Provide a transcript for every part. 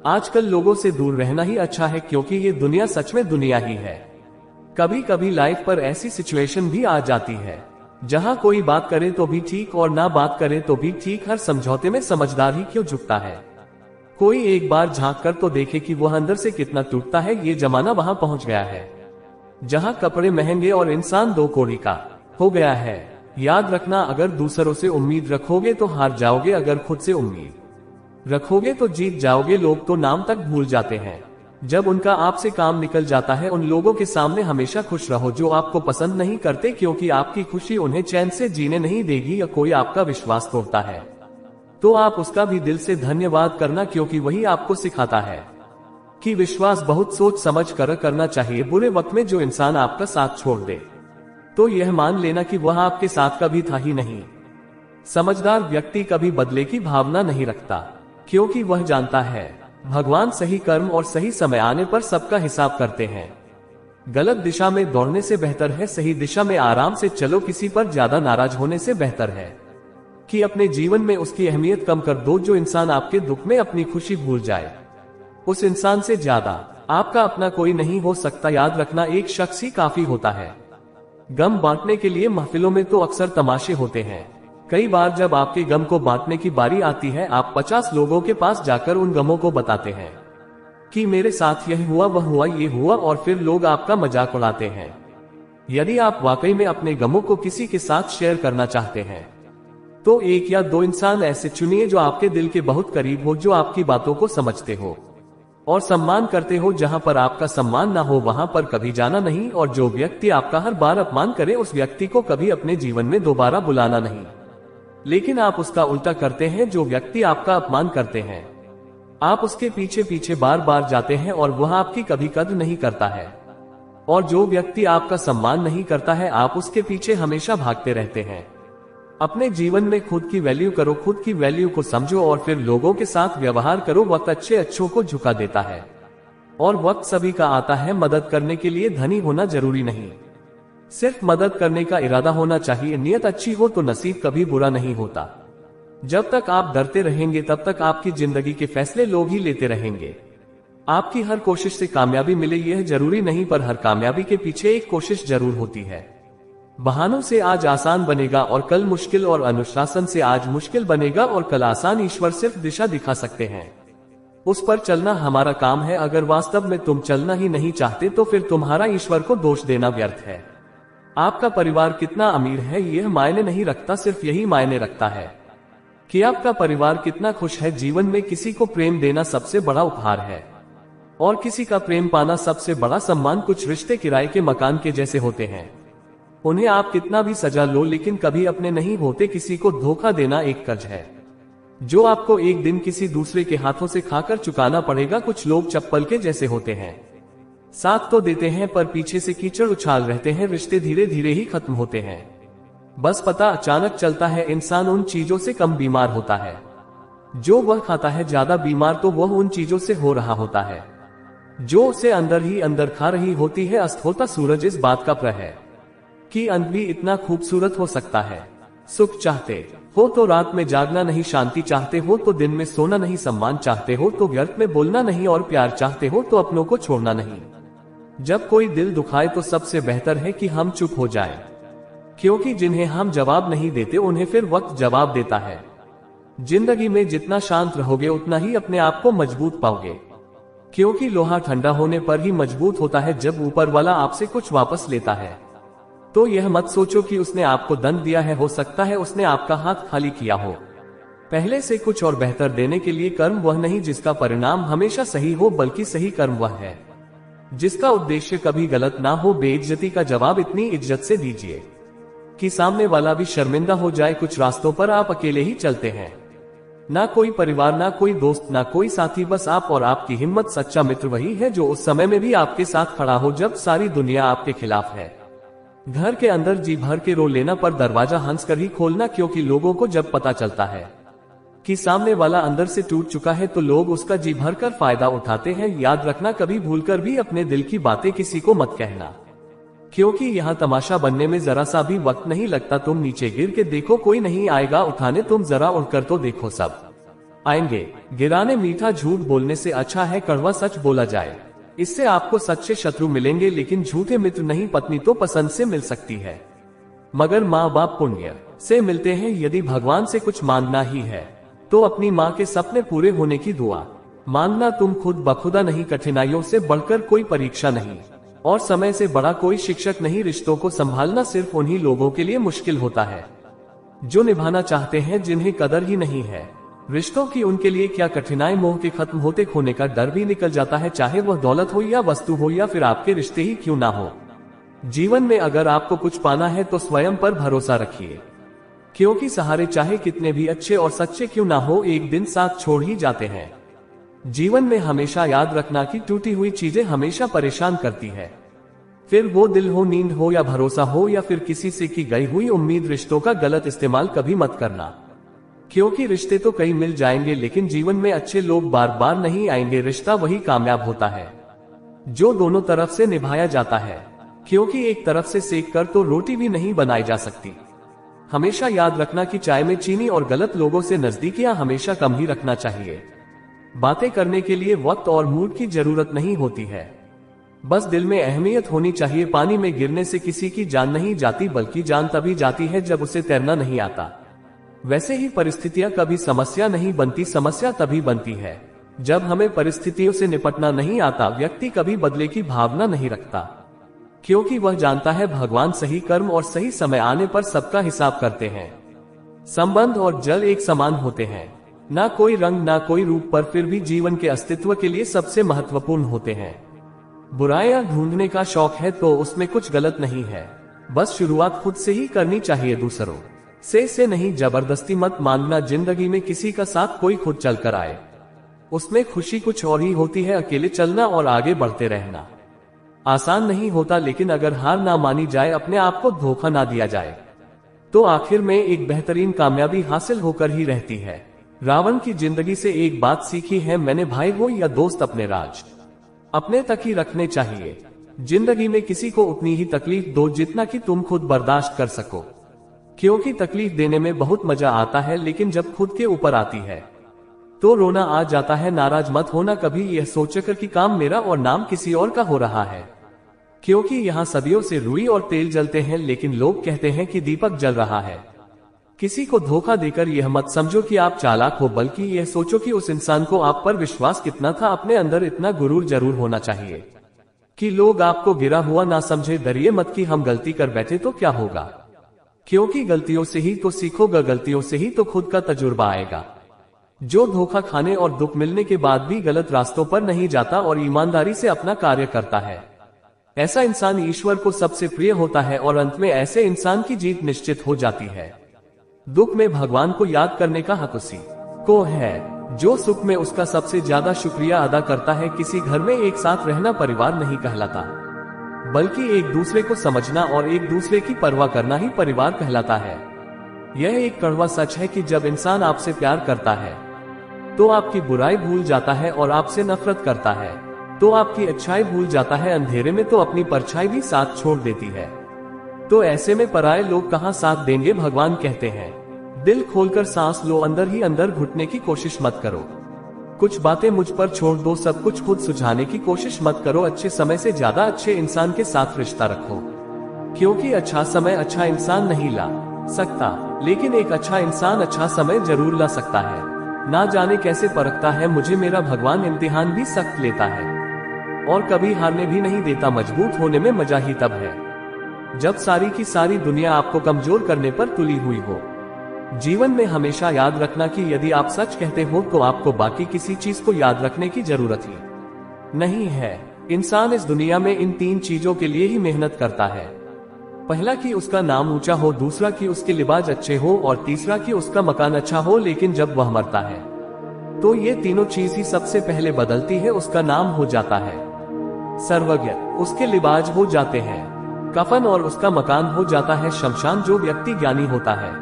आजकल लोगों से दूर रहना ही अच्छा है, क्योंकि ये दुनिया सच में दुनिया ही है। कभी कभी लाइफ पर ऐसी सिचुएशन भी आ जाती है जहां कोई बात करे तो भी ठीक और ना बात करे तो भी ठीक, हर समझौते में समझदार ही क्यों झुकता है। कोई एक बार झांक कर तो देखे कि वह अंदर से कितना टूटता है। ये जमाना वहां पहुंच गया है जहां कपड़े महंगे और इंसान दो कौड़ी का हो गया है। याद रखना, अगर दूसरों से उम्मीद रखोगे तो हार जाओगे, अगर खुद से उम्मीद रखोगे तो जीत जाओगे। लोग तो नाम तक भूल जाते हैं जब उनका आपसे काम निकल जाता है। उन लोगों के सामने हमेशा खुश रहो जो आपको पसंद नहीं करते, क्योंकि आपकी खुशी उन्हें चैन से जीने नहीं देगी। या कोई आपका विश्वास तोड़ता है तो आप उसका भी दिल से धन्यवाद करना, क्योंकि वही आपको सिखाता है कि विश्वास बहुत सोच समझ कर करना चाहिए। बुरे वक्त में जो इंसान आपका साथ छोड़ दे तो यह मान लेना कि वह आपके साथ कभी था ही नहीं। समझदार व्यक्ति कभी बदले की भावना नहीं रखता, क्योंकि वह जानता है भगवान सही कर्म और सही समय आने पर सबका हिसाब करते हैं। गलत दिशा में दौड़ने से बेहतर है सही दिशा में आराम से चलो। किसी पर ज्यादा नाराज होने से बेहतर है कि अपने जीवन में उसकी अहमियत कम कर दो। जो इंसान आपके दुख में अपनी खुशी भूल जाए, उस इंसान से ज्यादा आपका अपना कोई नहीं हो सकता। याद रखना, एक शख्स ही काफी होता है गम बांटने के लिए। महफिलों में तो अक्सर तमाशे होते हैं। कई बार जब आपके गम को बांटने की बारी आती है, आप 50 लोगों के पास जाकर उन गमों को बताते हैं कि मेरे साथ यह हुआ, वह हुआ, ये हुआ, और फिर लोग आपका मजाक उड़ाते हैं। यदि आप वाकई में अपने गमों को किसी के साथ शेयर करना चाहते हैं तो एक या दो इंसान ऐसे चुनिए जो आपके दिल के बहुत करीब हो, जो आपकी बातों को समझते हो और सम्मान करते हो। जहां पर आपका सम्मान ना हो वहां पर कभी जाना नहीं, और जो व्यक्ति आपका हर बार अपमान करे उस व्यक्ति को कभी अपने जीवन में दोबारा बुलाना नहीं। लेकिन आप उसका उल्टा करते हैं, जो व्यक्ति आपका अपमान करते हैं आप उसके पीछे पीछे बार बार जाते हैं और वह आपकी कभी कद्र नहीं करता है। और जो व्यक्ति आपका सम्मान नहीं करता है आप उसके पीछे हमेशा भागते रहते हैं। अपने जीवन में खुद की वैल्यू करो, खुद की वैल्यू को समझो और फिर लोगों के साथ व्यवहार करो। वक्त अच्छे अच्छों को झुका देता है और वक्त सभी का आता है। मदद करने के लिए धनी होना जरूरी नहीं, सिर्फ मदद करने का इरादा होना चाहिए। नियत अच्छी हो तो नसीब कभी बुरा नहीं होता। जब तक आप डरते रहेंगे तब तक आपकी जिंदगी के फैसले लोग ही लेते रहेंगे। आपकी हर कोशिश से कामयाबी मिले यह जरूरी नहीं, पर हर कामयाबी के पीछे एक कोशिश जरूर होती है। बहानों से आज आसान बनेगा और कल मुश्किल, और अनुशासन से आज मुश्किल बनेगा और कल आसान। ईश्वर सिर्फ दिशा दिखा सकते हैं, उस पर चलना हमारा काम है। अगर वास्तव में तुम चलना ही नहीं चाहते तो फिर तुम्हारा ईश्वर को दोष देना व्यर्थ है। आपका परिवार कितना अमीर है यह मायने नहीं रखता, सिर्फ यही मायने रखता है कि आपका परिवार कितना खुश है। जीवन में किसी को प्रेम देना सबसे बड़ा उपहार है और किसी का प्रेम पाना सबसे बड़ा सम्मान। कुछ रिश्ते किराए के मकान के जैसे होते हैं, उन्हें आप कितना भी सजा लो लेकिन कभी अपने नहीं होते। किसी को धोखा देना एक कर्ज है जो आपको एक दिन किसी दूसरे के हाथों से खाकर चुकाना पड़ेगा। कुछ लोग चप्पल के जैसे होते हैं, साथ तो देते हैं पर पीछे से कीचड़ उछाल रहते हैं। रिश्ते धीरे धीरे ही खत्म होते हैं, बस पता अचानक चलता है। इंसान उन चीजों से कम बीमार होता है जो वह खाता है, ज्यादा बीमार तो वह उन चीजों से हो रहा होता है जो उसे अंदर ही अंदर खा रही होती है। अस्त होता सूरज इस बात का प्र है कि अंत भी इतना खूबसूरत हो सकता है। सुख चाहते हो तो रात में जागना नहीं, शांति चाहते हो तो दिन में सोना नहीं, सम्मान चाहते हो तो व्यर्थ में बोलना नहीं, और प्यार चाहते हो तो अपनों को छोड़ना नहीं। जब कोई दिल दुखाए तो सबसे बेहतर है कि हम चुप हो जाएं, क्योंकि जिन्हें हम जवाब नहीं देते उन्हें फिर वक्त जवाब देता है। जिंदगी में जितना शांत रहोगे उतना ही अपने आप को मजबूत पाओगे, क्योंकि लोहा ठंडा होने पर ही मजबूत होता है। जब ऊपर वाला आपसे कुछ वापस लेता है तो यह मत सोचो कि उसने आपको दंड दिया है, हो सकता है उसने आपका हाथ खाली किया हो। पहले से कुछ और बेहतर देने के लिए कर्म वह नहीं जिसका परिणाम हमेशा सही हो, बल्कि सही कर्म वह है जिसका उद्देश्य कभी गलत ना हो। बेइज्जती का जवाब इतनी इज्जत से दीजिए कि सामने वाला भी शर्मिंदा हो जाए। कुछ रास्तों पर आप अकेले ही चलते हैं, ना कोई परिवार, ना कोई दोस्त, ना कोई साथी, बस आप और आपकी हिम्मत। सच्चा मित्र वही है जो उस समय में भी आपके साथ खड़ा हो जब सारी दुनिया आपके खिलाफ है। घर के अंदर जी भर के रो लेना पर दरवाजा हंसकर ही खोलना, क्योंकि लोगों को जब पता चलता है कि सामने वाला अंदर से टूट चुका है तो लोग उसका जी भर कर फायदा उठाते हैं। याद रखना, कभी भूलकर भी अपने दिल की बातें किसी को मत कहना, क्योंकि यहाँ तमाशा बनने में जरा सा भी वक्त नहीं लगता। तुम नीचे गिर के देखो, कोई नहीं आएगा उठाने, तुम जरा उड़कर तो देखो, सब आएंगे। गिराने मीठा झूठ बोलने से अच्छा है कड़वा सच बोला जाए। इससे आपको सच्चे शत्रु मिलेंगे लेकिन झूठे मित्र नहीं। पत्नी तो पसंद से मिल सकती है मगर माँ बाप पुण्य से मिलते हैं। यदि भगवान से कुछ मांगना ही है तो अपनी माँ के सपने पूरे होने की दुआ मांगना। तुम खुद बखुदा नहीं, कठिनाइयों से बढ़कर कोई परीक्षा नहीं और समय से बड़ा कोई शिक्षक नहीं। रिश्तों को संभालना सिर्फ उन्हीं लोगों के लिए मुश्किल होता है जो निभाना चाहते हैं, जिन्हें कदर ही नहीं है रिश्तों की। उनके लिए क्या कठिनाई, मोह के खत्म होते खोने का डर भी निकल जाता है, चाहे वह दौलत हो या वस्तु हो या फिर आपके रिश्ते ही क्यों ना हो। जीवन में अगर आपको कुछ पाना है तो स्वयं पर भरोसा रखिए, क्योंकि सहारे चाहे कितने भी अच्छे और सच्चे क्यों ना हो, एक दिन साथ छोड़ ही जाते हैं। जीवन में हमेशा याद रखना कि टूटी हुई चीजें हमेशा परेशान करती है, फिर वो दिल हो, नींद हो या भरोसा हो या फिर किसी से की गई हुई उम्मीद। रिश्तों का गलत इस्तेमाल कभी मत करना, क्योंकि रिश्ते तो कई मिल जाएंगे लेकिन जीवन में अच्छे लोग बार बार नहीं आएंगे। रिश्ता वही कामयाब होता है जो दोनों तरफ से निभाया जाता है, क्योंकि एक तरफ से सेक कर तो रोटी भी नहीं बनाई जा सकती। हमेशा याद रखना कि चाय में चीनी और गलत लोगों से नजदीकियां हमेशा कम ही रखना चाहिए। बातें करने के लिए वक्त और मूड की जरूरत नहीं होती है, बस दिल में अहमियत होनी चाहिए। पानी में गिरने से किसी की जान नहीं जाती, बल्कि जान तभी जाती है जब उसे तैरना नहीं आता। वैसे ही परिस्थितियां कभी समस्या नहीं बनती, समस्या तभी बनती है जब हमें परिस्थितियों से निपटना नहीं आता। व्यक्ति कभी बदले की भावना नहीं रखता, क्योंकि वह जानता है भगवान सही कर्म और सही समय आने पर सबका हिसाब करते हैं। संबंध और जल एक समान होते हैं, ना कोई रंग ना कोई रूप, पर फिर भी जीवन के अस्तित्व के लिए सबसे महत्वपूर्ण होते हैं। बुराइयां ढूंढने का शौक है तो उसमें कुछ गलत नहीं है, बस शुरुआत खुद से ही करनी चाहिए, दूसरों से नहीं। जबरदस्ती मत मांगना, जिंदगी में किसी का साथ कोई खुद चल कर आए, उसमें खुशी कुछ और ही होती है। अकेले चलना और आगे बढ़ते रहना आसान नहीं होता, लेकिन अगर हार ना मानी जाए, अपने आप को धोखा ना दिया जाए, तो आखिर में एक बेहतरीन कामयाबी हासिल होकर ही रहती है। रावण की जिंदगी से एक बात सीखी है मैंने, भाई हो या दोस्त, अपने राज अपने तक ही रखने चाहिए। जिंदगी में किसी को उतनी ही तकलीफ दो जितना कि तुम खुद बर्दाश्त कर सको, क्योंकि तकलीफ देने में बहुत मजा आता है, लेकिन जब खुद के ऊपर आती है तो रोना आ जाता है। नाराज मत होना कभी यह सोचकर कि काम मेरा और नाम किसी और का हो रहा है, क्योंकि यहाँ सदियों से रुई और तेल जलते हैं, लेकिन लोग कहते हैं कि दीपक जल रहा है। किसी को धोखा देकर यह मत समझो कि आप चालाक हो, बल्कि यह सोचो कि उस इंसान को आप पर विश्वास कितना था। अपने अंदर इतना गुरूर जरूर होना चाहिए कि लोग आपको गिरा हुआ ना समझे। डरिए मत कि हम गलती कर बैठे तो क्या होगा, क्योंकि गलतियों से ही तो सीखोगा, गलतियों से ही तो खुद का तजुर्बा आएगा। जो धोखा खाने और दुख मिलने के बाद भी गलत रास्तों पर नहीं जाता और ईमानदारी से अपना कार्य करता है, ऐसा इंसान ईश्वर को सबसे प्रिय होता है और अंत में ऐसे इंसान की जीत निश्चित हो जाती है। दुख में भगवान को याद करने का हक उसी को है जो सुख में उसका सबसे ज्यादा शुक्रिया अदा करता है। किसी घर में एक साथ रहना परिवार नहीं कहलाता, बल्कि एक दूसरे को समझना और एक दूसरे की परवाह करना ही परिवार कहलाता है। यह एक कड़वा सच है कि जब इंसान आपसे प्यार करता है तो आपकी बुराई भूल जाता है, और आपसे नफरत करता है तो आपकी अच्छाई भूल जाता है। अंधेरे में तो अपनी परछाई भी साथ छोड़ देती है, तो ऐसे में पराये लोग कहां साथ देंगे। भगवान कहते हैं, दिल खोलकर सांस लो, अंदर ही अंदर घुटने की कोशिश मत करो। कुछ बातें मुझ पर छोड़ दो, सब कुछ खुद सुझाने की कोशिश मत करो। अच्छे समय से ज्यादा अच्छे इंसान के साथ रिश्ता रखो, क्योंकि अच्छा समय अच्छा इंसान नहीं ला सकता, लेकिन एक अच्छा इंसान अच्छा समय जरूर ला सकता है। ना जाने कैसे परखता है मुझे मेरा भगवान, इम्तिहान भी सख्त लेता है और कभी हारने भी नहीं देता। मजबूत होने में मजा ही तब है जब सारी की सारी दुनिया आपको कमजोर करने पर तुली हुई हो। जीवन में हमेशा याद रखना कि यदि आप सच कहते हो तो आपको बाकी किसी चीज को याद रखने की जरूरत ही नहीं है। इंसान इस दुनिया में इन 3 चीजों के लिए ही मेहनत करता है। पहला कि उसका नाम ऊंचा हो, दूसरा कि उसके लिबास अच्छे हो, और तीसरा कि उसका मकान अच्छा हो। लेकिन जब वह मरता है तो ये तीनों चीज ही सबसे पहले बदलती है। उसका नाम हो जाता है सर्वज्ञ, उसके लिबास हो जाते हैं कफन, और उसका मकान हो जाता है शमशान। जो व्यक्ति ज्ञानी होता है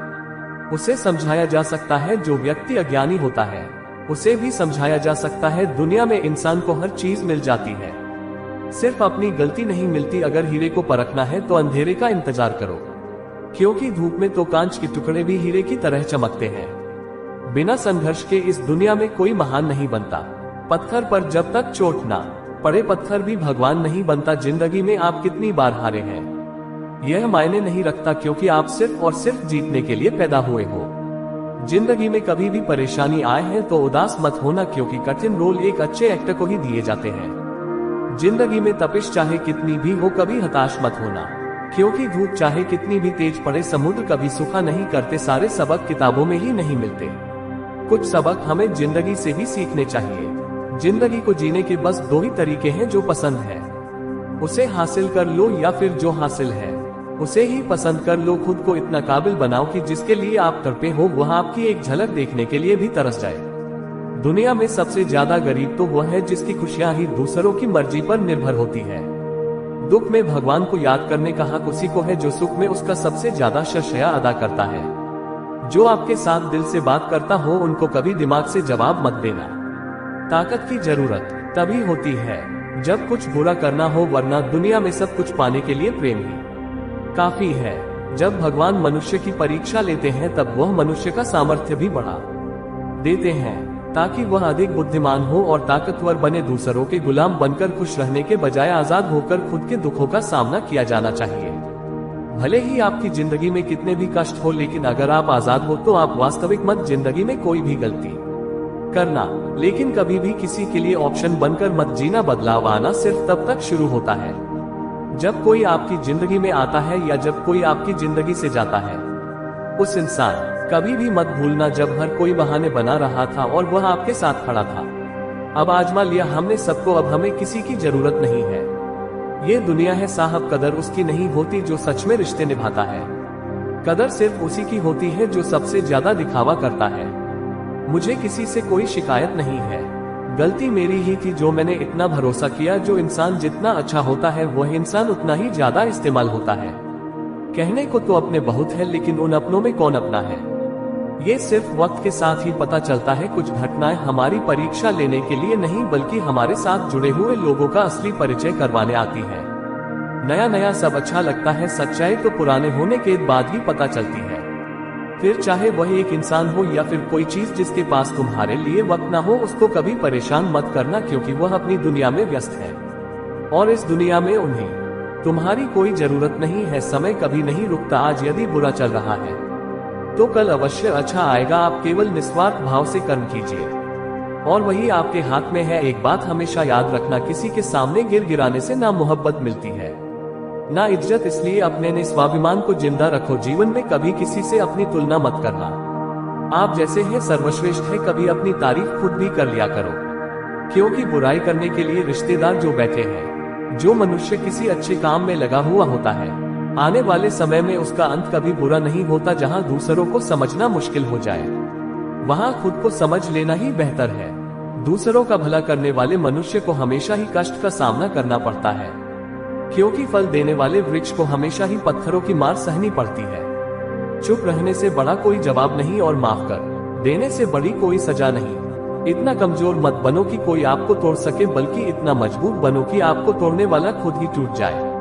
उसे समझाया जा सकता है, जो व्यक्ति अज्ञानी होता है उसे भी समझाया जा सकता है। दुनिया में इंसान को हर चीज मिल जाती है, सिर्फ अपनी गलती नहीं मिलती। अगर हीरे को परखना है तो अंधेरे का इंतजार करो, क्योंकि धूप में तो कांच के टुकड़े भी हीरे की तरह चमकते हैं। बिना संघर्ष के इस दुनिया में कोई महान नहीं बनता। पत्थर पर जब तक चोट ना पड़े पत्थर भी भगवान नहीं बनता। जिंदगी में आप कितनी बार हारे हैं यह मायने नहीं रखता, क्योंकि आप सिर्फ और सिर्फ जीतने के लिए पैदा हुए हो। जिंदगी में कभी भी परेशानी आए हैं तो उदास मत होना, क्योंकि कठिन रोल एक अच्छे एक्टर को ही दिए जाते हैं। जिंदगी में तपिश चाहे कितनी भी हो कभी हताश मत होना, क्योंकि धूप चाहे कितनी भी तेज पड़े समुद्र कभी सूखा नहीं करते। सारे सबक किताबों में ही नहीं मिलते, कुछ सबक हमें जिंदगी से भी सीखने चाहिए। जिंदगी को जीने के बस दो ही तरीके हैं, जो पसंद है उसे हासिल कर लो, या फिर जो हासिल है उसे ही पसंद कर लो। खुद को इतना काबिल बनाओ कि जिसके लिए आप तड़पे हो वह आपकी एक झलक देखने के लिए भी तरस जाए। दुनिया में सबसे ज्यादा गरीब तो वह है जिसकी खुशियां ही दूसरों की मर्जी पर निर्भर होती है। दुख में भगवान को याद करने का हक उसी को है जो सुख में उसका सबसे ज्यादा शुक्रिया अदा करता है। जो आपके साथ दिल से बात करता हो उनको कभी दिमाग से जवाब मत देना। ताकत की जरूरत तभी होती है जब कुछ बुरा करना हो, वरना दुनिया में सब कुछ पाने के लिए प्रेम ही काफी है। जब भगवान मनुष्य की परीक्षा लेते हैं तब वह मनुष्य का सामर्थ्य भी बढ़ा देते हैं, ताकि वह अधिक बुद्धिमान हो और ताकतवर बने। दूसरों के गुलाम बनकर खुश रहने के बजाय आजाद होकर खुद के दुखों का सामना किया जाना चाहिए। भले ही आपकी जिंदगी में कितने भी कष्ट हो, लेकिन अगर आप आजाद हो तो आप वास्तविक मत जिंदगी में कोई भी गलती करना, लेकिन कभी भी किसी के लिए ऑप्शन बनकर मत जीना। बदलाव आना सिर्फ तब तक शुरू होता है जब कोई आपकी जिंदगी में आता है या जब कोई आपकी जिंदगी से जाता है। उस इंसान कभी भी मत भूलना जब हर कोई बहाने बना रहा था और वह आपके साथ खड़ा था। अब आजमा लिया हमने सबको, अब हमें किसी की जरूरत नहीं है। ये दुनिया है साहब, कदर उसकी नहीं होती जो सच में रिश्ते निभाता है। कदर सिर्फ उसी की होती है जो सबसे ज्यादा दिखावा करता है। मुझे किसी से कोई शिकायत नहीं है, गलती मेरी ही थी जो मैंने इतना भरोसा किया। जो इंसान जितना अच्छा होता है वह इंसान उतना ही ज्यादा इस्तेमाल होता है। कहने को तो अपने बहुत है, लेकिन उन अपनों में कौन अपना है ये सिर्फ वक्त के साथ ही पता चलता है। कुछ घटनाएं हमारी परीक्षा लेने के लिए नहीं बल्कि हमारे साथ जुड़े हुए लोगों का असली परिचय करवाने आती है। नया नया सब अच्छा लगता है, सच्चाई तो पुराने होने के बाद ही पता चलती है। फिर चाहे वह एक इंसान हो या फिर कोई चीज जिसके पास तुम्हारे लिए वक्त ना हो, उसको कभी परेशान मत करना, क्योंकि वह अपनी दुनिया में व्यस्त है और इस दुनिया में उन्हें तुम्हारी कोई जरूरत नहीं है। समय कभी नहीं रुकता, आज यदि बुरा चल रहा है तो कल अवश्य अच्छा आएगा। आप केवल निस्वार्थ भाव से कर्म कीजिए और वही आपके हाथ में है। एक बात हमेशा याद रखना, किसी के सामने गिराने से ना मोहब्बत मिलती है ना इज्जत, इसलिए अपने ने स्वाभिमान को जिंदा रखो। जीवन में कभी किसी से अपनी तुलना मत करना। आप जैसे हैं सर्वश्रेष्ठ है, कभी अपनी तारीफ खुद भी कर लिया करो, क्योंकि बुराई करने के लिए रिश्तेदार जो बैठे हैं। जो मनुष्य किसी अच्छे काम में लगा हुआ होता है, आने वाले समय में उसका अंत कभी बुरा नहीं होता। जहां दूसरों को समझना मुश्किल हो जाए वहां खुद को समझ लेना ही बेहतर है। दूसरों का भला करने वाले मनुष्य को हमेशा ही कष्ट का सामना करना पड़ता है, क्योंकि फल देने वाले वृक्ष को हमेशा ही पत्थरों की मार सहनी पड़ती है। चुप रहने से बड़ा कोई जवाब नहीं और माफ कर देने से बड़ी कोई सजा नहीं। इतना कमजोर मत बनो कि कोई आपको तोड़ सके, बल्कि इतना मजबूत बनो कि आपको तोड़ने वाला खुद ही टूट जाए।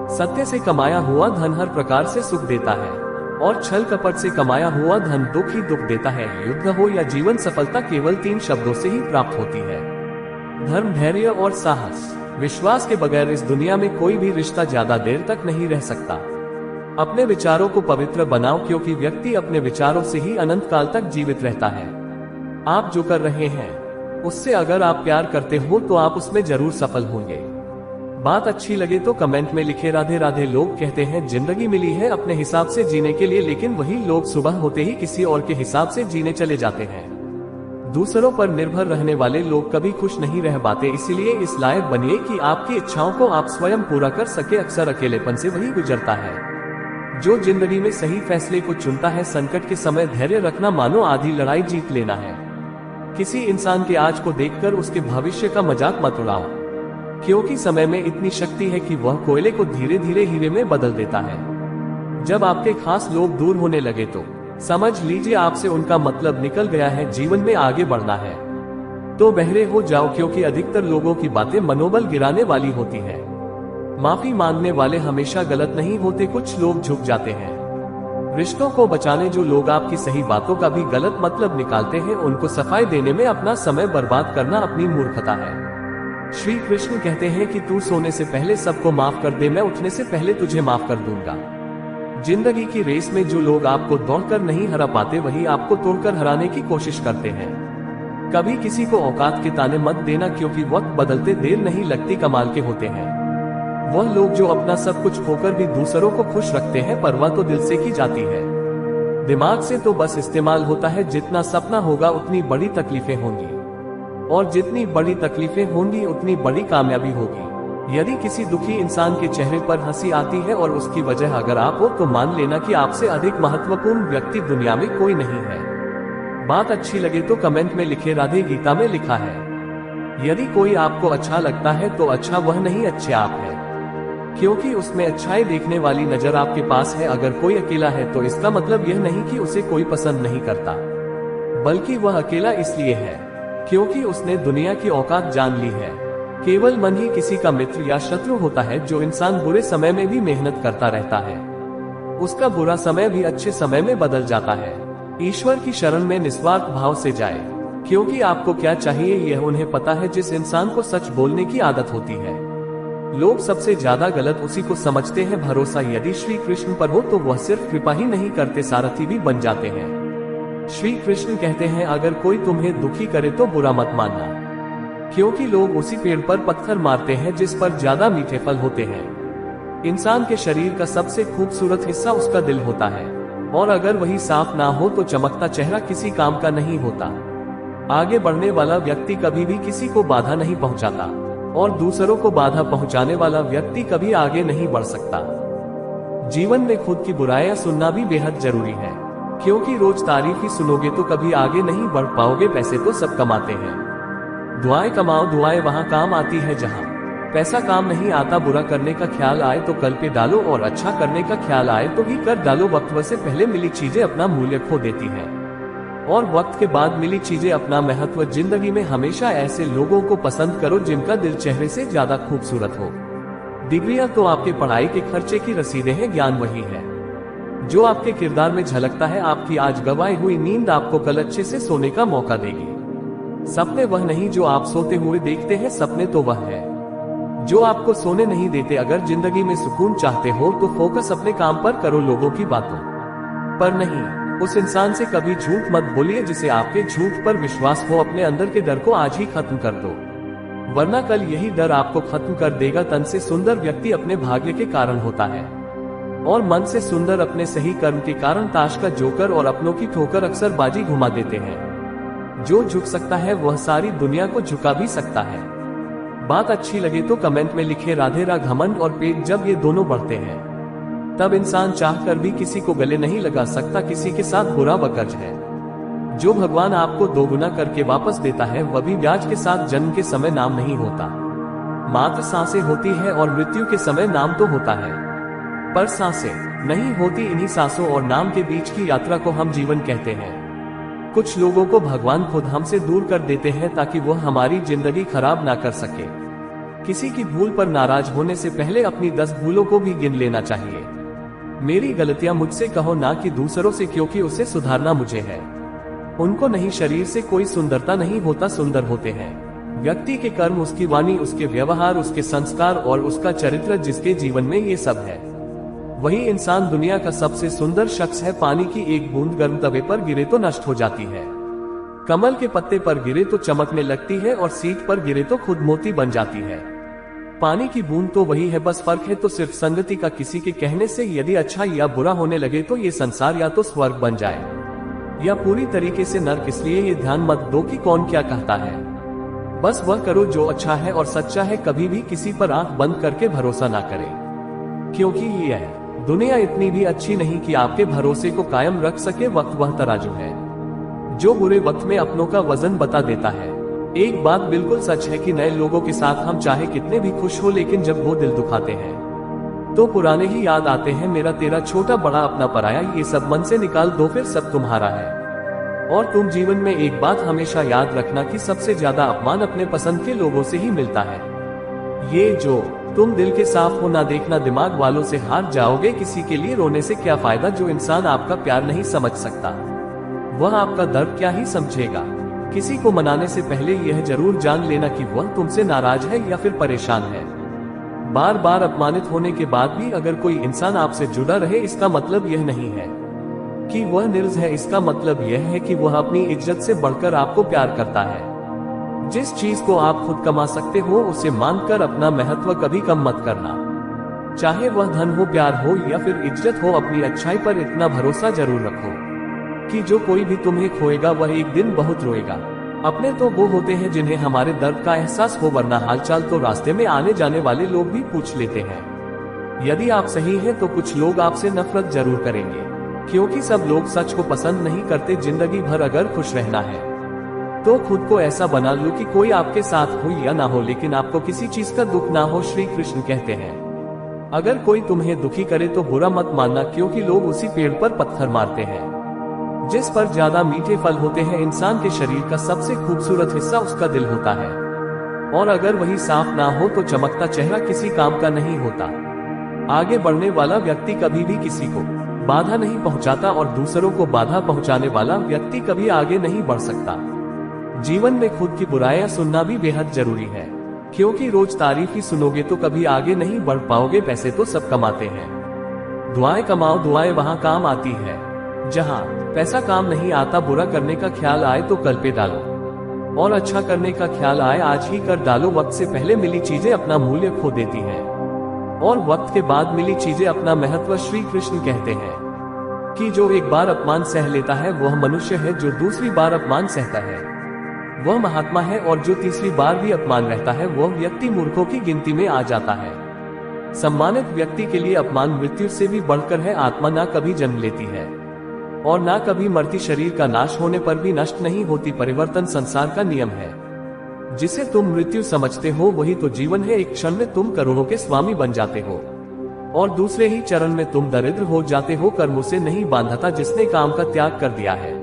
सत्य से कमाया हुआ धन हर प्रकार से सुख देता है और छल कपट से कमाया हुआ धन दुख ही दुख देता है। युद्ध हो या जीवन, सफलता केवल 3 शब्दों से ही प्राप्त होती है: धर्म, धैर्य और साहस। विश्वास के बगैर इस दुनिया में कोई भी रिश्ता ज्यादा देर तक नहीं रह सकता। अपने विचारों को पवित्र बनाओ, क्योंकि व्यक्ति अपने विचारों से ही अनंत काल तक जीवित रहता है। आप जो कर रहे हैं उससे अगर आप प्यार करते हो तो आप उसमें जरूर सफल होंगे। बात अच्छी लगे तो कमेंट में लिखे राधे राधे। लोग कहते हैं जिंदगी मिली है अपने हिसाब से जीने के लिए, लेकिन वही लोग सुबह होते ही किसी और के हिसाब से जीने चले जाते हैं। दूसरों पर निर्भर रहने वाले लोग कभी खुश नहीं रह पाते, इसीलिए इस लायक बनिए कि आपकी इच्छाओं को आप स्वयं पूरा कर सके। अक्सर अकेलेपन से वही गुजरता है जो जिंदगी में सही फैसले को चुनता है। संकट के समय धैर्य रखना मानो आधी लड़ाई जीत लेना है। किसी इंसान के आज को देखकर उसके भविष्य का मजाक मत उड़ाओ, क्योंकि समय में इतनी शक्ति है कि वह कोयले को धीरे धीरे हीरे में बदल देता है। जब आपके खास लोग दूर होने लगे तो समझ लीजिए आपसे उनका मतलब निकल गया है। जीवन में आगे बढ़ना है तो बहरे हो जाओ, क्योंकि अधिकतर लोगों की बातें मनोबल गिराने वाली होती है। माफी मांगने वाले हमेशा गलत नहीं होते, कुछ लोग झुक जाते हैं। रिश्तों को बचाने जो लोग आपकी सही बातों का भी गलत मतलब निकालते हैं, उनको सफाई देने में अपना समय बर्बाद करना अपनी मूर्खता है। श्री कृष्ण कहते हैं कि तू सोने से पहले सबको माफ कर दे, मैं उठने से पहले तुझे माफ कर दूंगा। जिंदगी की रेस में जो लोग आपको दौड़कर नहीं हरा पाते, वही आपको तोड़कर हराने की कोशिश करते हैं। कभी किसी को औकात के ताने मत देना, क्योंकि वक्त बदलते देर नहीं लगती कमाल के होते हैं। वह लोग जो अपना सब कुछ खोकर भी दूसरों को खुश रखते हैं, परवाह तो दिल से की जाती है। दिमाग से तो बस इस्तेमाल होता है। जितना सपना होगा उतनी बड़ी तकलीफें होंगी, और जितनी बड़ी तकलीफें होंगी उतनी बड़ी कामयाबी होगी। यदि किसी दुखी इंसान के चेहरे पर हंसी आती है और उसकी वजह अगर आप हो, तो मान लेना कि आपसे अधिक महत्वपूर्ण व्यक्ति दुनिया में कोई नहीं है। बात अच्छी लगे तो कमेंट में लिखे, राधे गीता में लिखा है, यदि कोई आपको अच्छा लगता है तो अच्छा वह नहीं, अच्छे आप हैं, क्योंकि उसमें अच्छाई देखने वाली नजर आपके पास है। अगर कोई अकेला है तो इसका मतलब यह नहीं कि उसे कोई पसंद नहीं करता, बल्कि वह अकेला इसलिए है क्योंकि उसने दुनिया की औकात जान ली है। केवल मन ही किसी का मित्र या शत्रु होता है। जो इंसान बुरे समय में भी मेहनत करता रहता है, उसका बुरा समय भी अच्छे समय में बदल जाता है। ईश्वर की शरण में निस्वार्थ भाव से जाए, क्योंकि आपको क्या चाहिए यह उन्हें पता है। जिस इंसान को सच बोलने की आदत होती है, लोग सबसे ज्यादा गलत उसी को समझते हैं। भरोसा यदि श्री कृष्ण पर हो तो वह सिर्फ कृपा ही नहीं करते, सारथी भी बन जाते हैं। श्री कृष्ण कहते हैं, अगर कोई तुम्हें दुखी करे तो बुरा मत मानना, क्योंकि लोग उसी पेड़ पर पत्थर मारते हैं जिस पर ज्यादा मीठे फल होते हैं। इंसान के शरीर का सबसे खूबसूरत हिस्सा उसका दिल होता है, और अगर वही साफ ना हो तो चमकता चेहरा किसी काम का नहीं होता। आगे बढ़ने वाला व्यक्ति कभी भी किसी को बाधा नहीं पहुंचाता, और दूसरों को बाधा पहुंचाने वाला व्यक्ति कभी आगे नहीं बढ़ सकता। जीवन में खुद की बुराइयां सुनना भी बेहद जरूरी है, क्योंकि रोज तारीफ ही सुनोगे तो कभी आगे नहीं बढ़ पाओगे। पैसे तो सब कमाते हैं, दुआएं कमाओ, दुआएं वहां काम आती है जहां पैसा काम नहीं आता। बुरा करने का ख्याल आए तो कल पे डालो, और अच्छा करने का ख्याल आए तो ही कर डालो। वक्त से पहले मिली चीजें अपना मूल्य खो देती हैं, और वक्त के बाद मिली चीजें अपना महत्व। जिंदगी में हमेशा ऐसे लोगों को पसंद करो जिनका दिल चेहरे से ज्यादा खूबसूरत हो। डिग्रियां तो आपके पढ़ाई के खर्चे की रसीदें हैं, ज्ञान वही है जो आपके किरदार में झलकता है। आपकी आज गंवाई हुई नींद आपको कल अच्छे से सोने का मौका देगी। सपने वह नहीं जो आप सोते हुए देखते हैं, सपने तो वह है जो आपको सोने नहीं देते। अगर जिंदगी में सुकून चाहते हो तो फोकस अपने काम पर करो, लोगों की बातों पर नहीं। उस इंसान से कभी झूठ मत बोलिए जिसे आपके झूठ पर विश्वास हो। अपने अंदर के डर को आज ही खत्म कर दो, वरना कल यही डर आपको खत्म कर देगा। तन से सुंदर व्यक्ति अपने भाग्य के कारण होता है, और मन से सुंदर अपने सही कर्म के कारण। ताश का जोकर और अपनों की ठोकर अक्सर बाजी घुमा देते हैं। जो झुक सकता है वह सारी दुनिया को झुका भी सकता है। बात अच्छी लगे तो कमेंट में लिखे, राधे रा। घमंड और पेट जब ये दोनों बढ़ते हैं, तब इंसान चाहकर भी किसी को गले नहीं लगा सकता। किसी के साथ बुरा वकर्ज है। जो भगवान आपको दोगुना करके वापस देता है, वह भी ब्याज के साथ। जन्म के समय नाम नहीं होता, मात्र सांसें होती है, और मृत्यु के समय नाम तो होता है, पर सांसें नहीं होती। इन्हीं सांसों और नाम के बीच की यात्रा को हम जीवन कहते हैं। कुछ लोगों को भगवान खुद हमसे दूर कर देते हैं ताकि वह हमारी जिंदगी खराब ना कर सके। किसी की भूल पर नाराज होने से पहले अपनी 10 भूलों को भी गिन लेना चाहिए। मेरी गलतियां मुझसे कहो, ना कि दूसरों से, क्योंकि उसे सुधारना मुझे है। उनको नहीं, शरीर से कोई सुंदरता नहीं होता, सुंदर होते हैं व्यक्ति के कर्म, उसकी वाणी, उसके व्यवहार, उसके संस्कार और उसका चरित्र। जिसके जीवन में ये सब है, वही इंसान दुनिया का सबसे सुंदर शख्स है। पानी की एक बूंद गर्म तवे पर गिरे तो नष्ट हो जाती है, कमल के पत्ते पर गिरे तो चमकने लगती है, और सीट पर गिरे तो खुद मोती बन जाती है। पानी की बूंद तो वही है, बस फर्क है तो सिर्फ संगति का। किसी के कहने से यदि अच्छा या बुरा होने लगे तो ये संसार या तो स्वर्ग बन जाए या पूरी तरीके से नर्क। इसलिए ये ध्यान मत दो कि कौन क्या कहता है, बस वह करो जो अच्छा है और सच्चा है। कभी भी किसी पर आंख बंद करके भरोसा ना करें, क्योंकि ये है दुनिया इतनी भी अच्छी नहीं कि आपके भरोसे को कायम रख सके। वक्त वह तराजू है जो बुरे वक्त में अपनों का वजन बता देता है। एक बात बिल्कुल सच है कि नए लोगों के साथ हम चाहे कितने भी खुश हो, लेकिन जब वो दिल दुखाते हैं तो पुराने ही याद आते हैं। मेरा तेरा, छोटा बड़ा अपना पराया, ये सब मन से निकाल दो, फिर सब तुम्हारा है। और तुम जीवन में एक बात हमेशा याद रखना कि सबसे ज्यादा अपमान अपने पसंद के लोगों से ही मिलता है। ये जो तुम दिल के साफ हो ना देखना दिमाग वालों से हार जाओगे। किसी के लिए रोने से क्या फायदा जो इंसान आपका प्यार नहीं समझ सकता, वह आपका दर्द क्या ही समझेगा। किसी को मनाने से पहले यह जरूर जान लेना कि वह तुमसे नाराज है या फिर परेशान है। बार बार अपमानित होने के बाद भी अगर कोई इंसान आपसे जुड़ा रहे, इसका मतलब यह नहीं है कि वह निर्दय है। इसका मतलब यह है कि वह अपनी इज्जत से बढ़कर आपको प्यार करता है। जिस चीज को आप खुद कमा सकते हो उसे मानकर अपना महत्व कभी कम मत करना। चाहे वह धन हो, प्यार हो या फिर इज्जत हो, अपनी अच्छाई पर इतना भरोसा जरूर रखो कि जो कोई भी तुम्हें खोएगा वह एक दिन बहुत रोएगा। अपने तो वो होते हैं जिन्हें हमारे दर्द का एहसास हो, वरना हालचाल तो रास्ते में आने जाने वाले लोग भी पूछ लेते हैं। यदि आप सही हैं तो कुछ लोग आपसे नफरत जरूर करेंगे, क्योंकि सब लोग सच को पसंद नहीं करते। जिंदगी भर अगर खुश रहना है तो खुद को ऐसा बना लो कि कोई आपके साथ हो या ना हो, लेकिन आपको किसी चीज का दुख ना हो। श्री कृष्ण कहते हैं, अगर कोई तुम्हें दुखी करे तो बुरा मत मानना, क्योंकि लोग उसी पेड़ पर पत्थर मारते हैं जिस पर ज्यादा मीठे फल होते हैं। इंसान के शरीर का सबसे खूबसूरत हिस्सा उसका दिल होता है, और अगर वही साफ ना हो तो चमकता चेहरा किसी काम का नहीं होता। आगे बढ़ने वाला व्यक्ति कभी भी किसी को बाधा नहीं पहुंचाता, और दूसरों को बाधा पहुंचाने वाला व्यक्ति कभी आगे नहीं बढ़ सकता। जीवन में खुद की बुराइयां सुनना भी बेहद जरूरी है, क्योंकि रोज तारीफ ही सुनोगे तो कभी आगे नहीं बढ़ पाओगे। पैसे तो सब कमाते हैं, दुआएं कमाओ, दुआएं वहां काम आती है जहां पैसा काम नहीं आता। बुरा करने का ख्याल आए तो कल पे डालो, और अच्छा करने का ख्याल आए आज ही कर डालो। वक्त से पहले मिली चीजें अपना मूल्य खो देती हैं, और वक्त के बाद मिली चीजें अपना महत्व। श्री कृष्ण कहते हैं कि जो एक बार अपमान सह लेता है वह मनुष्य है, जो दूसरी बार अपमान सहता है वह महात्मा है, और जो तीसरी बार भी अपमान रहता है वह व्यक्ति मूर्खों की गिनती में आ जाता है। सम्मानित व्यक्ति के लिए अपमान मृत्यु से भी बढ़कर है। आत्मा ना कभी जन्म लेती है और ना कभी मरती। शरीर का नाश होने पर भी नष्ट नहीं होती। परिवर्तन संसार का नियम है। जिसे तुम मृत्यु समझते हो वही तो जीवन है। एक क्षण में तुम करोड़ों के स्वामी बन जाते हो, और दूसरे ही चरण में तुम दरिद्र हो जाते हो। कर्मों से नहीं बांधता जिसने काम का त्याग कर दिया है।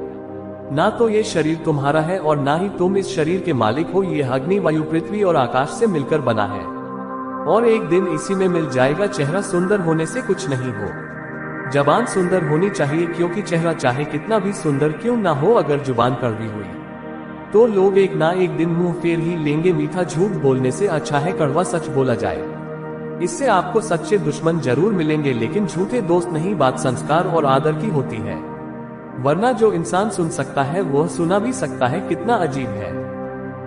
ना तो ये शरीर तुम्हारा है और ना ही तुम इस शरीर के मालिक हो। ये अग्नि, वायु, पृथ्वी और आकाश से मिलकर बना है, और एक दिन इसी में मिल जाएगा। चेहरा सुंदर होने से कुछ नहीं हो, जबान सुंदर होनी चाहिए, क्योंकि चेहरा चाहे कितना भी सुंदर क्यों ना हो, अगर जुबान कड़वी हुई तो लोग एक ना एक दिन मुंह फेर ही लेंगे। मीठा झूठ बोलने से अच्छा है कड़वा सच बोला जाए। इससे आपको सच्चे दुश्मन जरूर मिलेंगे, लेकिन झूठे दोस्त नहीं। बात संस्कार और आदर की होती है, वरना जो इंसान सुन सकता है वह सुना भी सकता है। कितना अजीब है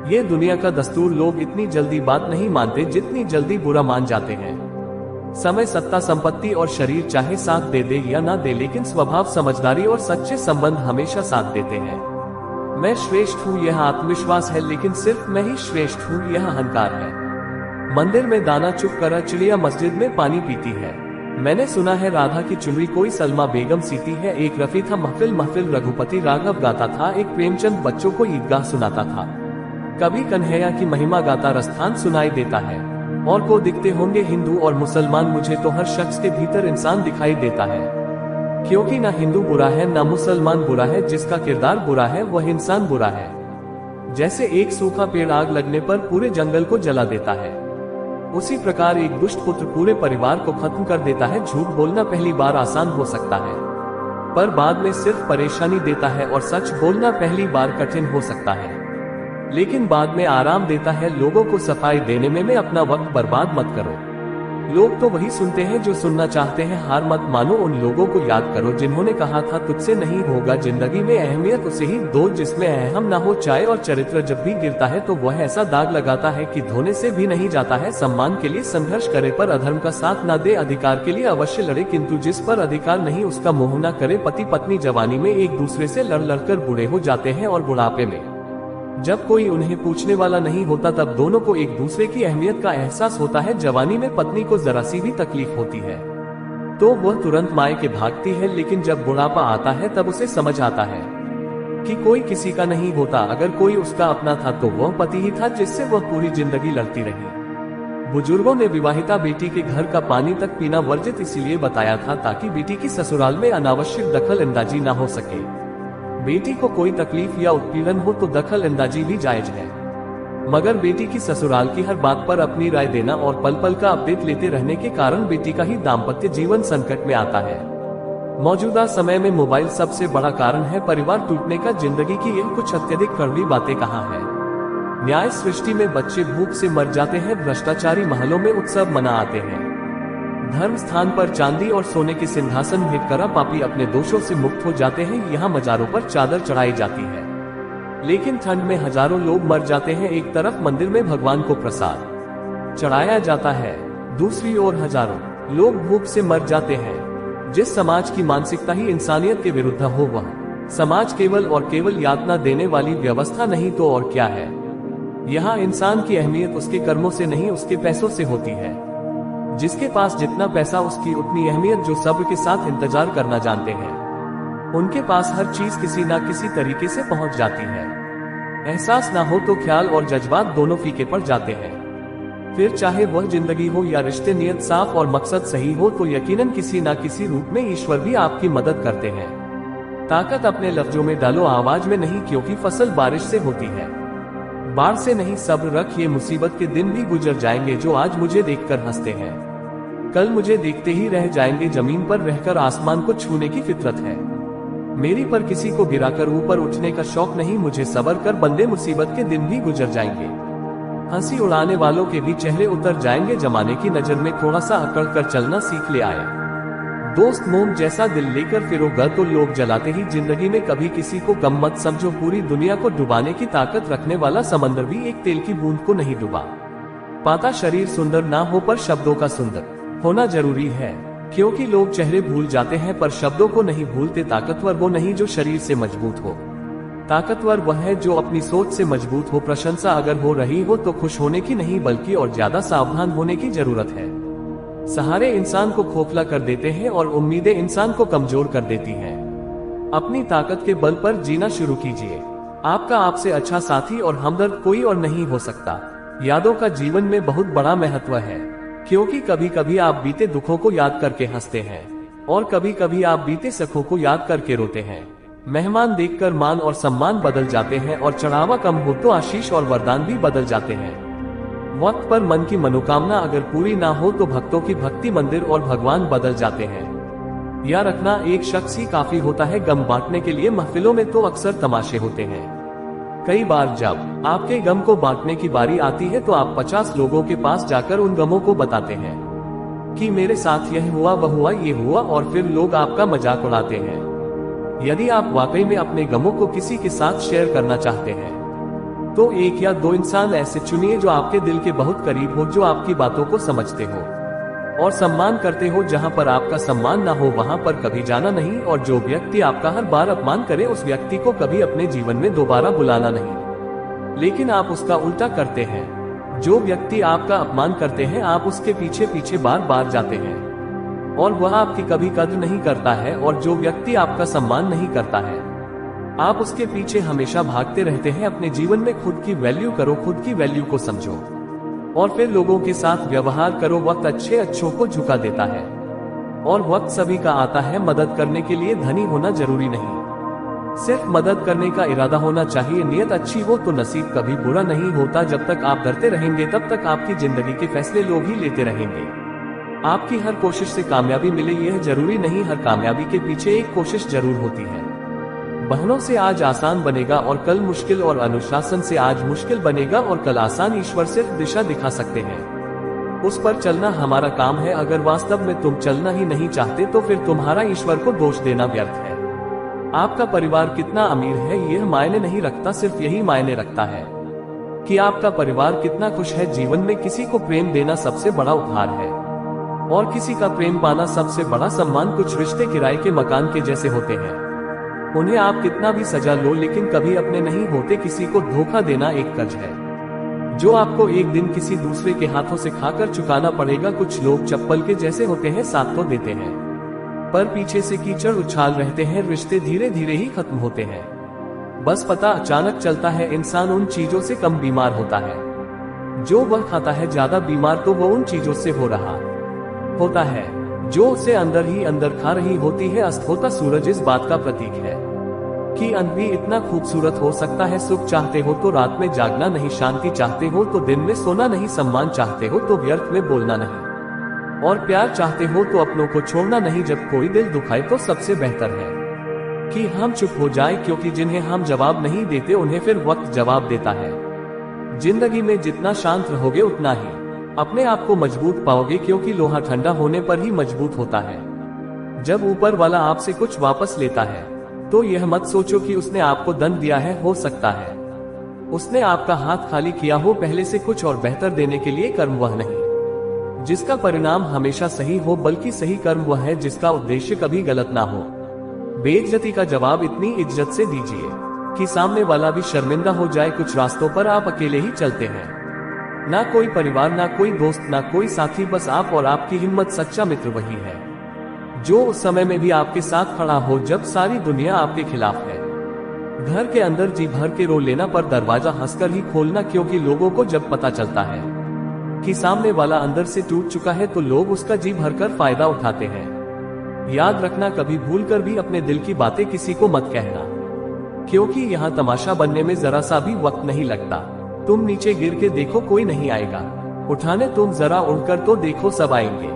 ये दुनिया का दस्तूर। लोग इतनी जल्दी बात नहीं मानते जितनी जल्दी बुरा मान जाते हैं। समय, सत्ता, संपत्ति और शरीर चाहे साथ दे दे या ना दे, लेकिन स्वभाव, समझदारी और सच्चे संबंध हमेशा साथ देते हैं। मैं श्रेष्ठ हूँ यह आत्मविश्वास है, लेकिन सिर्फ मैं ही श्रेष्ठ हूँ यह अहंकार है। मंदिर में दाना चुप कर चिड़िया मस्जिद में पानी पीती है। मैंने सुना है राधा की चुनरी कोई सलमा बेगम सीती है। एक रफी था महफिल महफिल रघुपति राघव गाता था। एक प्रेमचंद बच्चों को ईदगाह सुनाता था। कभी कन्हैया की महिमा गाता रसथान सुनाई देता है। और को दिखते होंगे हिंदू और मुसलमान, मुझे तो हर शख्स के भीतर इंसान दिखाई देता है, क्योंकि ना हिंदू बुरा है ना मुसलमान बुरा है। जिसका किरदार बुरा है वह इंसान बुरा है। जैसे एक सूखा पेड़ आग लगने पर पूरे जंगल को जला देता है, उसी प्रकार एक दुष्ट पुत्र पूरे परिवार को खत्म कर देता है। झूठ बोलना पहली बार आसान हो सकता है, पर बाद में सिर्फ परेशानी देता है, और सच बोलना पहली बार कठिन हो सकता है, लेकिन बाद में आराम देता है। लोगों को सफाई देने में अपना वक्त बर्बाद मत करो। लोग तो वही सुनते हैं जो सुनना चाहते हैं। हार मत मानो। उन लोगों को याद करो जिन्होंने कहा था तुझसे नहीं होगा। जिंदगी में अहमियत उसे ही दो जिसमें अहम ना हो। चाय और चरित्र जब भी गिरता है तो वह ऐसा दाग लगाता है कि धोने से भी नहीं जाता है। सम्मान के लिए संघर्ष करे पर अधर्म का साथ न दे। अधिकार के लिए अवश्य लड़े, किंतु जिस पर अधिकार नहीं उसका मोह न करे। पति पत्नी जवानी में एक दूसरे से लड़ लड़कर बूढ़े हो जाते हैं, और बुढ़ापे में जब कोई उन्हें पूछने वाला नहीं होता तब दोनों को एक दूसरे की अहमियत का एहसास होता है। जवानी में पत्नी को जरा सी भी तकलीफ होती है तो वह तुरंत मायके भागती है, लेकिन जब बुढ़ापा आता है तब उसे समझ आता है कि कोई किसी का नहीं होता। अगर कोई उसका अपना था तो वह पति ही था जिससे वह पूरी जिंदगी लड़ती रही। बुजुर्गों ने विवाहिता बेटी के घर का पानी तक पीना वर्जित इसलिए बताया था ताकि बेटी की ससुराल में अनावश्यक दखल अंदाजी न हो सके। बेटी को कोई तकलीफ या उत्पीड़न हो तो दखल अंदाजी भी जायज है। मगर बेटी की ससुराल की हर बात पर अपनी राय देना और पल पल का अपडेट लेते रहने के कारण बेटी का ही दाम्पत्य जीवन संकट में आता है। मौजूदा समय में मोबाइल सबसे बड़ा कारण है परिवार टूटने का। जिंदगी की यह कुछ अत्यधिक कड़वी बातें कहाँ है। न्याय सृष्टि में बच्चे भूख से मर जाते हैं, भ्रष्टाचारी महलों में उत्सव मना आते हैं, धर्म स्थान पर चांदी और सोने के सिंहासन भेंट कर पापी अपने दोषों से मुक्त हो जाते हैं। यहाँ मजारों पर चादर चढ़ाई जाती है, लेकिन ठंड में हजारों लोग मर जाते हैं। एक तरफ मंदिर में भगवान को प्रसाद चढ़ाया जाता है, दूसरी ओर हजारों लोग भूख से मर जाते हैं। जिस समाज की मानसिकता ही इंसानियत के विरुद्ध हो, वह समाज केवल और केवल यातना देने वाली व्यवस्था नहीं तो और क्या है। यहाँ इंसान की अहमियत उसके कर्मों से नहीं, उसके पैसों से होती है। जिसके पास जितना पैसा, उसकी उतनी अहमियत। जो सब्र के साथ इंतजार करना जानते हैं, उनके पास हर चीज किसी न किसी तरीके से पहुंच जाती है। एहसास ना हो तो ख्याल और जज्बात दोनों फीके पड़ जाते हैं। फिर चाहे वह जिंदगी हो या रिश्ते, नियत साफ और मकसद सही हो तो यकीनन किसी न किसी रूप में ईश्वर भी आपकी मदद करते हैं। ताकत अपने लफ्जों में डालो, आवाज में नहीं, क्योंकि फसल बारिश से होती है, बाढ़ से नहीं। सब्र रख, ये मुसीबत के दिन भी गुजर जाएंगे। जो आज मुझे देखकर हंसते हैं, कल मुझे देखते ही रह जाएंगे। जमीन पर रहकर आसमान को छूने की फितरत है मेरी, पर किसी को गिराकर ऊपर उठने का शौक नहीं। मुझे सब्र कर बंदे, मुसीबत के दिन भी गुजर जाएंगे। हंसी उड़ाने वालों के भी चेहरे उतर जाएंगे। जमाने की नजर में थोड़ा सा अकड़ कर चलना सीख ले आए। दोस्त मोम जैसा दिल लेकर फिरोगा तो लोग जलाते ही। जिंदगी में कभी किसी को कम मत समझो, पूरी दुनिया को डुबाने की ताकत रखने वाला समंदर भी एक तेल की बूंद को नहीं डुबा पाता। शरीर सुंदर ना हो पर शब्दों का सुंदर होना जरूरी है, क्योंकि लोग चेहरे भूल जाते हैं पर शब्दों को नहीं भूलते। ताकतवर वो नहीं जो शरीर से मजबूत हो, ताकतवर वह है जो अपनी सोच से मजबूत हो। प्रशंसा अगर हो रही हो तो खुश होने की नहीं, बल्कि और ज्यादा सावधान होने की जरूरत है। सहारे इंसान को खोखला कर देते हैं और उम्मीदें इंसान को कमजोर कर देती हैं। अपनी ताकत के बल पर जीना शुरू कीजिए। आपका आपसे अच्छा साथी और हमदर्द कोई और नहीं हो सकता। यादों का जीवन में बहुत बड़ा महत्व है, क्योंकि कभी कभी आप बीते दुखों को याद करके हंसते हैं और कभी कभी आप बीते सुखों को याद करके रोते हैं। मेहमान देखकर मान और सम्मान बदल जाते हैं और चढ़ावा कम हो तो आशीष और वरदान भी बदल जाते हैं। वक्त पर मन की मनोकामना अगर पूरी ना हो तो भक्तों की भक्ति, मंदिर और भगवान बदल जाते हैं। या रखना एक शख्स ही काफी होता है गम बांटने के लिए। महफिलों में तो अक्सर तमाशे होते हैं। कई बार जब आपके गम को बांटने की बारी आती है तो आप 50 लोगों के पास जाकर उन गमों को बताते हैं कि मेरे साथ यह हुआ, वह हुआ, ये हुआ, और फिर लोग आपका मजाक उड़ाते हैं। यदि आप वाकई में अपने गमों को किसी के साथ शेयर करना चाहते हैं तो एक या दो इंसान ऐसे चुनिए जो आपके दिल के बहुत करीब हो, जो आपकी बातों को समझते हो और सम्मान करते हो। जहां पर आपका सम्मान ना हो वहां पर कभी जाना नहीं, और जो व्यक्ति आपका हर बार अपमान करे उस व्यक्ति को कभी अपने जीवन में दोबारा बुलाना नहीं। लेकिन आप उसका उल्टा करते हैं। जो व्यक्ति आपका अपमान करते हैं आप उसके पीछे पीछे बार बार जाते हैं और वह आपकी कभी कद्र नहीं करता है। और जो व्यक्ति आपका सम्मान नहीं करता है आप उसके पीछे हमेशा भागते रहते हैं। अपने जीवन में खुद की वैल्यू करो, खुद की वैल्यू को समझो और फिर लोगों के साथ व्यवहार करो। वक्त अच्छे अच्छों को झुका देता है और वक्त सभी का आता है। मदद करने के लिए धनी होना जरूरी नहीं, सिर्फ मदद करने का इरादा होना चाहिए। नियत अच्छी हो तो नसीब कभी बुरा नहीं होता। जब तक आप डरते रहेंगे तब तक आपकी जिंदगी के फैसले लोग ही लेते रहेंगे। आपकी हर कोशिश से कामयाबी मिले यह जरूरी नहीं, हर कामयाबी के पीछे एक कोशिश जरूर होती है। बहनों से आज आसान बनेगा और कल मुश्किल, और अनुशासन से आज मुश्किल बनेगा और कल आसान। ईश्वर सिर्फ दिशा दिखा सकते हैं, उस पर चलना हमारा काम है। अगर वास्तव में तुम चलना ही नहीं चाहते तो फिर तुम्हारा ईश्वर को दोष देना व्यर्थ है। आपका परिवार कितना अमीर है यह मायने नहीं रखता, सिर्फ यही मायने रखता है कि आपका परिवार कितना खुश है। जीवन में किसी को प्रेम देना सबसे बड़ा उपहार है और किसी का प्रेम पाना सबसे बड़ा सम्मान। कुछ रिश्ते किराए के मकान के जैसे होते हैं, उन्हें आप कितना भी सजा लो लेकिन कभी अपने नहीं होते। किसी को धोखा देना एक कर्ज है जो आपको एक दिन किसी दूसरे के हाथों से खाकर चुकाना पड़ेगा। कुछ लोग चप्पल के जैसे होते हैं, साथ तो देते हैं पर पीछे से कीचड़ उछाल रहते हैं। रिश्ते धीरे धीरे ही खत्म होते हैं, बस पता अचानक चलता है। इंसान उन चीजों से कम बीमार होता है जो वह खाता है, ज्यादा बीमार तो वो उन चीजों से हो रहा होता है जो उसे अंदर ही अंदर खा रही होती है। अस्त होता सूरज इस बात का प्रतीक है कि अंत भी इतना खूबसूरत हो सकता है। सुख चाहते हो तो रात में जागना नहीं, शांति चाहते हो तो दिन में सोना नहीं, सम्मान चाहते हो तो व्यर्थ में बोलना नहीं, और प्यार चाहते हो तो अपनों को छोड़ना नहीं। जब कोई दिल दुखाए तो सबसे बेहतर है कि हम चुप हो जाएं, क्योंकि जिन्हें हम जवाब नहीं देते उन्हें फिर वक्त जवाब देता है। जिंदगी में जितना शांत रहोगे उतना ही अपने आप को मजबूत पाओगे, क्योंकि लोहा ठंडा होने पर ही मजबूत होता है। जब ऊपर वाला आपसे कुछ वापस लेता है तो यह मत सोचो कि उसने आपको दंड दिया है, हो सकता है उसने आपका हाथ खाली किया हो पहले से कुछ और बेहतर देने के लिए। कर्म वह नहीं जिसका परिणाम हमेशा सही हो, बल्कि सही कर्म वह है जिसका उद्देश्य कभी गलत ना हो। बेइज्जती का जवाब इतनी इज्जत से दीजिए कि सामने वाला भी शर्मिंदा हो जाए। कुछ रास्तों पर आप अकेले ही चलते हैं, ना कोई परिवार, ना कोई दोस्त, ना कोई साथी, बस आप और आपकी हिम्मत। सच्चा मित्र वही है जो उस समय में भी आपके साथ खड़ा हो जब सारी दुनिया आपके खिलाफ है। घर के अंदर जी भर के रो लेना, पर दरवाजा हंसकर ही खोलना, क्योंकि लोगों को जब पता चलता है कि सामने वाला अंदर से टूट चुका है तो लोग उसका जी भरकर फायदा उठाते हैं। याद रखना, कभी भूलकर भी अपने दिल की बातें किसी को मत कहना, क्योंकि यहाँ तमाशा बनने में जरा सा भी वक्त नहीं लगता। तुम नीचे गिर के देखो, कोई नहीं आएगा उठाने, तुम जरा उड़कर तो देखो, सब आएंगे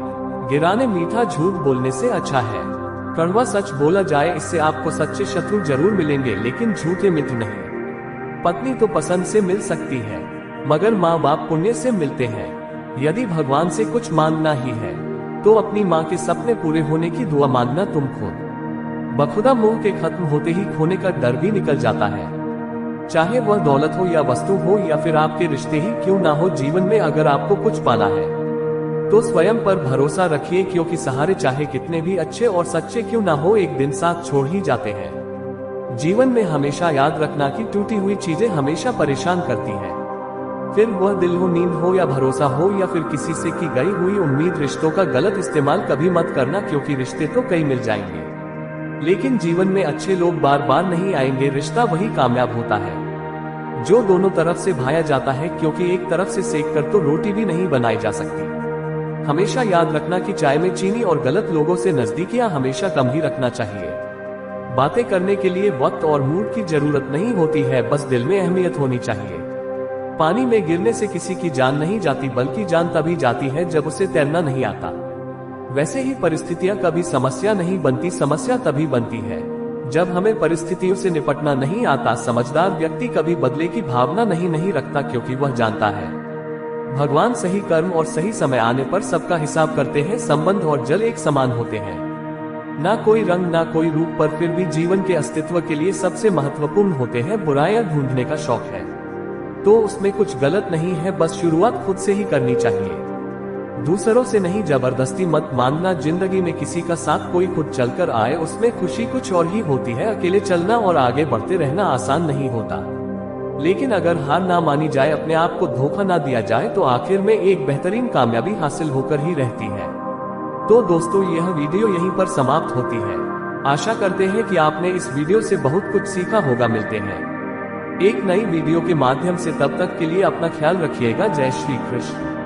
गिराने। मीठा झूठ बोलने से अच्छा है कड़वा सच बोला जाए, इससे आपको सच्चे शत्रु जरूर मिलेंगे लेकिन झूठे मित्र नहीं। पत्नी तो पसंद से मिल सकती है, मगर माँ बाप पुण्य से मिलते हैं। यदि भगवान से कुछ मांगना ही है तो अपनी माँ के सपने पूरे होने की दुआ मांगना। तुम खुद बखुदा मुंह के खत्म होते ही खोने का डर भी निकल जाता है, चाहे वह दौलत हो या वस्तु हो या फिर आपके रिश्ते ही क्यों ना हो। जीवन में अगर आपको कुछ पाना है तो स्वयं पर भरोसा रखिए, क्योंकि सहारे चाहे कितने भी अच्छे और सच्चे क्यों ना हो एक दिन साथ छोड़ ही जाते हैं। जीवन में हमेशा याद रखना कि टूटी हुई चीजें हमेशा परेशान करती हैं, फिर वह दिल हो, नींद हो या भरोसा हो या फिर किसी से की गई हुई उम्मीद। रिश्तों का गलत इस्तेमाल कभी मत करना, क्योंकि रिश्ते तो कई मिल जाएंगे लेकिन जीवन में अच्छे लोग बार बार नहीं आएंगे। रिश्ता वही कामयाब होता है जो दोनों तरफ से भाया जाता है, क्योंकि एक तरफ से सेक कर तो रोटी भी नहीं बनाई जा सकती। हमेशा याद रखना कि चाय में चीनी और गलत लोगों से नजदीकियां हमेशा कम ही रखना चाहिए। बातें करने के लिए वक्त और मूड की जरूरत नहीं होती है, बस दिल में अहमियत होनी चाहिए। पानी में गिरने से किसी की जान नहीं जाती, बल्कि जान तभी जाती है जब उसे तैरना नहीं आता। वैसे ही परिस्थितियां कभी समस्या नहीं बनती, समस्या तभी बनती है जब हमें परिस्थितियों से निपटना नहीं आता। समझदार व्यक्ति कभी बदले की भावना नहीं रखता, क्योंकि वह जानता है भगवान सही कर्म और सही समय आने पर सबका हिसाब करते हैं। संबंध और जल एक समान होते हैं, ना कोई रंग ना कोई रूप, पर फिर भी जीवन के अस्तित्व के लिए सबसे महत्वपूर्ण होते हैं। बुराइयां ढूंढने का शौक है तो उसमें कुछ गलत नहीं है, बस शुरुआत खुद से ही करनी चाहिए, दूसरों से नहीं। जबरदस्ती मत मांगना, जिंदगी में किसी का साथ कोई खुद चलकर आए उसमें खुशी कुछ और ही होती है। अकेले चलना और आगे बढ़ते रहना आसान नहीं होता, लेकिन अगर हार ना मानी जाए, अपने आप को धोखा ना दिया जाए तो आखिर में एक बेहतरीन कामयाबी हासिल होकर ही रहती है। तो दोस्तों, यह वीडियो यहीं पर समाप्त होती है। आशा करते हैं कि आपने इस वीडियो से बहुत कुछ सीखा होगा। मिलते हैं एक नई वीडियो के माध्यम से, तब तक के लिए अपना ख्याल रखिएगा। जय श्री कृष्ण।